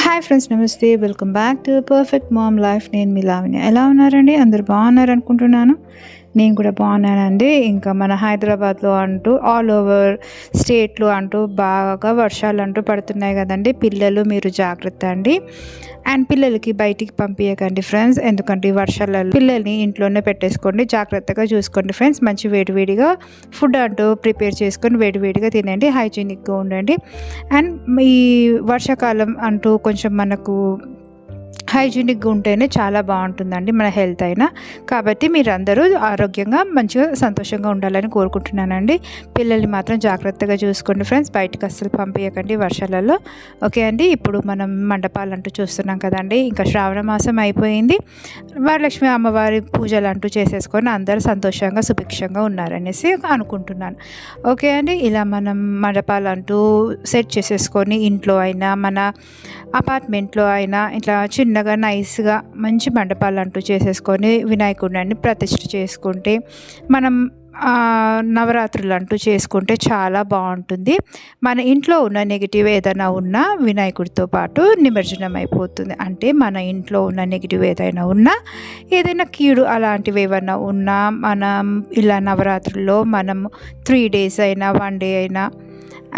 Hi friends, నమస్తే. Welcome back to perfect mom life. నేను మీ లావణ్య. ఎలా ఉన్నారండి? అందరు బాగున్నారు అనుకుంటున్నాను. నేను కూడా బాగున్నానండి. ఇంకా మన హైదరాబాద్లో అంటూ ఆల్ ఓవర్ స్టేట్లో అంటూ బాగా వర్షాలు అంటూ పడుతున్నాయి కదండి. పిల్లలు మీరు జాగ్రత్త అండి. అండ్ పిల్లలకి బయటికి పంపించకండి ఫ్రెండ్స్, ఎందుకంటే వర్షాలలో పిల్లల్ని ఇంట్లోనే పెట్టేసుకోండి. జాగ్రత్తగా చూసుకోండి ఫ్రెండ్స్. మంచి వేడివేడిగా ఫుడ్ అంటూ ప్రిపేర్ చేసుకొని వేడివేడిగా తినండి. హైజీనిక్గా ఉండండి. అండ్ ఈ వర్షాకాలం అంటూ కొంచెం మనకు హైజీనిక్గా ఉంటేనే చాలా బాగుంటుందండి మన హెల్త్ అయినా. కాబట్టి మీరందరూ ఆరోగ్యంగా మంచిగా సంతోషంగా ఉండాలని కోరుకుంటున్నానండి. పిల్లల్ని మాత్రం జాగ్రత్తగా చూసుకోండి ఫ్రెండ్స్. బయటకు అస్సలు పంపించకండి వర్షాలలో. ఓకే అండి. ఇప్పుడు మనం మండపాలు అంటూ చూస్తున్నాం కదండి. ఇంకా శ్రావణ మాసం అయిపోయింది. వరలక్ష్మి అమ్మవారి పూజలు అంటూ చేసేసుకొని అందరూ సంతోషంగా సుభిక్షంగా ఉన్నారనేసి అనుకుంటున్నాను. ఓకే అండి. ఇలా మనం మండపాలు అంటూ సెట్ చేసేసుకొని ఇంట్లో అయినా మన అపార్ట్మెంట్లో అయినా ఇట్లా చిన్నగా నైస్గా మంచి మండపాలు అంటూ చేసేసుకొని వినాయకుడిని ప్రతిష్ఠ చేసుకుంటే మనం నవరాత్రులు అంటూ చేసుకుంటే చాలా బాగుంటుంది. మన ఇంట్లో ఉన్న నెగిటివ్ ఏదైనా ఉన్నా వినాయకుడితో పాటు నిమజ్జనం అయిపోతుంది. అంటే మన ఇంట్లో ఉన్న నెగిటివ్ ఏదైనా ఉన్నా, ఏదైనా కీడు అలాంటివి ఏమైనా ఉన్నా, మనం ఇలా నవరాత్రుల్లో మనం 3 days అయినా 1 day అయినా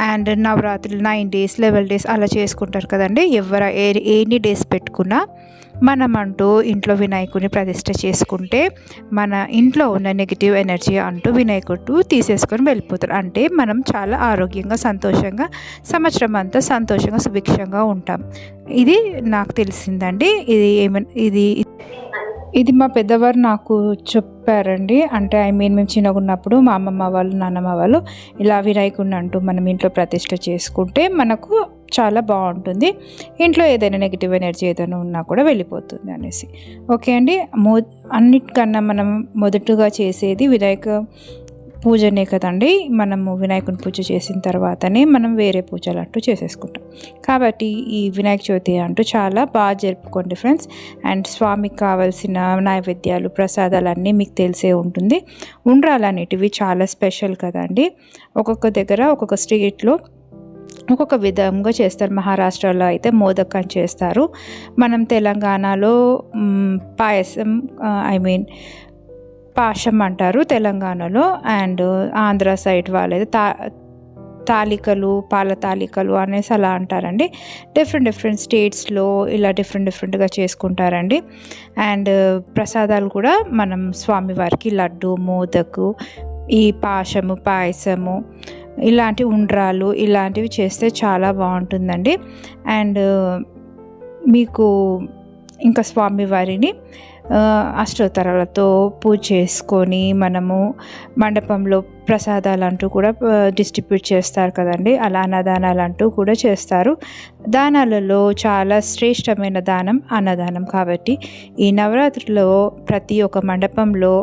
అండ్ నవరాత్రులు 9 days 11 days అలా చేసుకుంటారు కదండి. ఎన్ని డేస్ పెట్టుకున్నా మనమంటూ ఇంట్లో వినాయకుడిని ప్రతిష్ఠ చేసుకుంటే మన ఇంట్లో ఉన్న నెగిటివ్ ఎనర్జీ అంటూ వినాయకుడు తీసేసుకొని వెళ్ళిపోతారు. అంటే మనం చాలా ఆరోగ్యంగా సంతోషంగా సంవత్సరం అంతా సంతోషంగా సుభిక్షంగా ఉంటాం. ఇది నాకు తెలిసిందండి. ఇది మా పెద్దవారు నాకు చెప్పారండి. అంటే మేము చిన్నగా ఉన్నప్పుడు మా అమ్మమ్మ వాళ్ళు నాన్నమ్మ వాళ్ళు ఇలా వినాయకుడిని అంటూ మనం ఇంట్లో ప్రతిష్ఠ చేసుకుంటే మనకు చాలా బాగుంటుంది. ఇంట్లో ఏదైనా నెగిటివ్ ఎనర్జీ ఏదైనా ఉన్నా కూడా వెళ్ళిపోతుంది అనేసి. ఓకే అండి. అన్నిటికన్నా మనం మొదటగా చేసేది వినాయక పూజనే కదండి. మనము వినాయకుని పూజ చేసిన తర్వాతనే మనం వేరే పూజలు అంటూ చేసేసుకుంటాం. కాబట్టి ఈ వినాయక చవితి అంటూ చాలా బాగా జరుపుకోండి ఫ్రెండ్స్. అండ్ స్వామికి కావాల్సిన నైవేద్యాలు ప్రసాదాలు అన్నీ మీకు తెలిసే ఉంటుంది. ఉండ్రాలు అనేటివి చాలా స్పెషల్ కదండి. ఒక్కొక్క దగ్గర ఒక్కొక్క స్టేట్లో ఒక్కొక్క విధంగా చేస్తారు. మహారాష్ట్రలో అయితే మోదక్ అని చేస్తారు. మనం తెలంగాణలో పాయసం పాశం అంటారు తెలంగాణలో. అండ్ ఆంధ్ర సైడ్ వాళ్ళైతే తాలికలు పాల తాలికలు అనేసి అలా అంటారండి. డిఫరెంట్ స్టేట్స్లో ఇలా డిఫరెంట్గా చేసుకుంటారండి. అండ్ ప్రసాదాలు కూడా మనం స్వామివారికి లడ్డు, మోదకు, ఈ పాశము, పాయసము, ఇలాంటి ఉండ్రాలు ఇలాంటివి చేస్తే చాలా బాగుంటుందండి. అండ్ మీకు ఇంకా స్వామివారిని అష్టోత్తరాలతో పూజ చేసుకొని మనము మండపంలో ప్రసాదాలు అంటూ కూడా డిస్ట్రిబ్యూట్ చేస్తారు కదండి. అలా అన్నదానాలు అంటూ కూడా చేస్తారు. దానాలలో చాలా శ్రేష్టమైన దానం అన్నదానం. కాబట్టి ఈ నవరాత్రిలో ప్రతి ఒక్క మండపంలో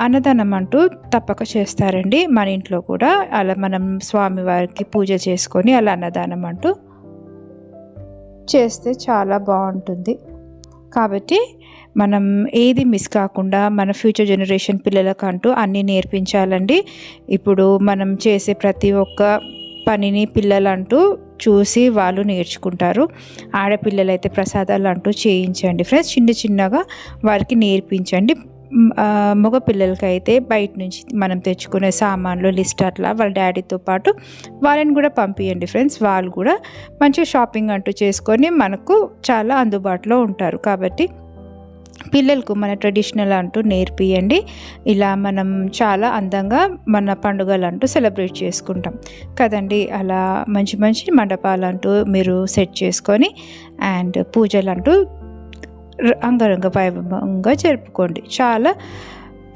అన్నదానం అంటూ తప్పక చేస్తారండి. మన ఇంట్లో కూడా అలా మనం స్వామివారికి పూజ చేసుకొని అలా అన్నదానం అంటూ చేస్తే చాలా బాగుంటుంది. కాబట్టి మనం ఏది మిస్ కాకుండా మన ఫ్యూచర్ జనరేషన్ పిల్లలకంటూ అన్నీ నేర్పించాలండి. ఇప్పుడు మనం చేసే ప్రతి ఒక్క పనిని పిల్లలంటూ చూసి వాళ్ళు నేర్చుకుంటారు. ఆడపిల్లలైతే ప్రసాదాలు అంటూ చేయించండి ఫ్రెండ్స్. చిన్నగా వారికి నేర్పించండి. మగ పిల్లలకైతే బయట నుంచి మనం తెచ్చుకునే సామాన్లు లిస్ట్ అట్లా వాళ్ళ డాడీతో పాటు వాళ్ళని కూడా పంపించండి ఫ్రెండ్స్. వాళ్ళు కూడా మంచిగా షాపింగ్ అంటూ చేసుకొని మనకు చాలా అందుబాటులో ఉంటారు. కాబట్టి పిల్లలకు మన ట్రెడిషనల్ అంటూ నేర్పియండి. ఇలా మనం చాలా అందంగా మన పండుగలు అంటూ సెలబ్రేట్ చేసుకుంటాం కదండి. అలా మంచి మండపాలు అంటూ మీరు సెట్ చేసుకొని అండ్ పూజలు అంటూ అంగరంగ వైభవంగా జరుపుకోండి. చాలా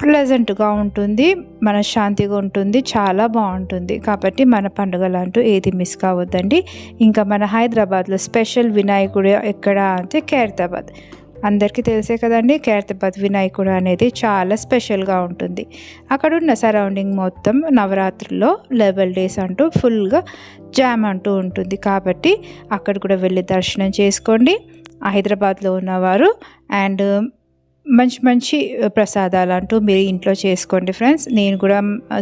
ప్లెజెంట్గా ఉంటుంది, మనశ్శాంతిగా ఉంటుంది, చాలా బాగుంటుంది. కాబట్టి మన పండుగలు అంటూ ఏది మిస్ కావద్దండి. ఇంకా మన హైదరాబాద్లో స్పెషల్ వినాయకుడు ఎక్కడ అంటే ఖైరతాబాద్. అందరికీ తెలిసే కదండి. ఖైరతాబాద్ వినాయకుడు అనేది చాలా స్పెషల్గా ఉంటుంది. అక్కడున్న సరౌండింగ్ మొత్తం నవరాత్రుల్లో 11 days అంటూ ఫుల్గా జామ్ అంటూ ఉంటుంది. కాబట్టి అక్కడ కూడా వెళ్ళి దర్శనం చేసుకోండి హైదరాబాద్లో ఉన్నవారు. అండ్ మంచి మంచి ప్రసాదాలు అంటూ మీరు ఇంట్లో చేసుకోండి ఫ్రెండ్స్. నేను కూడా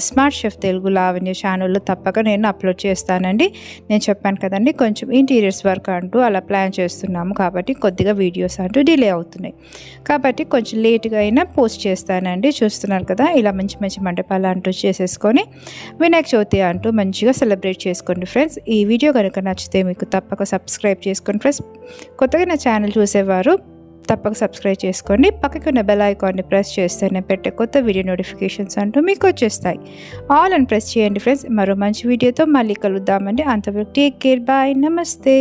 స్మార్ట్ షెఫ్ తెలుగు లావణ్య ఛానల్లో తప్పక నేను అప్లోడ్ చేస్తానండి. నేను చెప్పాను కదండి, కొంచెం ఇంటీరియర్స్ వర్క్ అంటూ అలా ప్లాన్ చేస్తున్నాము కాబట్టి కొద్దిగా వీడియోస్ అంటూ డిలే అవుతున్నాయి. కాబట్టి కొంచెం లేట్గా అయినా పోస్ట్ చేస్తానండి. చూస్తున్నారు కదా, ఇలా మంచి మంచి మండపాలు అంటూ చేసేసుకొని వినాయక చవితి అంటూ మంచిగా సెలబ్రేట్ చేసుకోండి ఫ్రెండ్స్. ఈ వీడియో కనుక నచ్చితే మీకు తప్పక సబ్స్క్రైబ్ చేసుకోండి ఫ్రెండ్స్. కొత్తగా నా ఛానల్ చూసేవారు తప్పక సబ్స్క్రైబ్ చేసుకోండి. పక్కకి ఉన్న బెల్ ఐకాన్ని ప్రెస్ చేస్తే నేను పెట్టే కొత్త వీడియో నోటిఫికేషన్స్ అంటూ మీకు వచ్చేస్తాయి. ఆల్ అని ప్రెస్ చేయండి ఫ్రెండ్స్. మరో మంచి వీడియోతో మళ్ళీ కలుద్దామండి. అంతవరకు టేక్ కేర్, బాయ్, నమస్తే.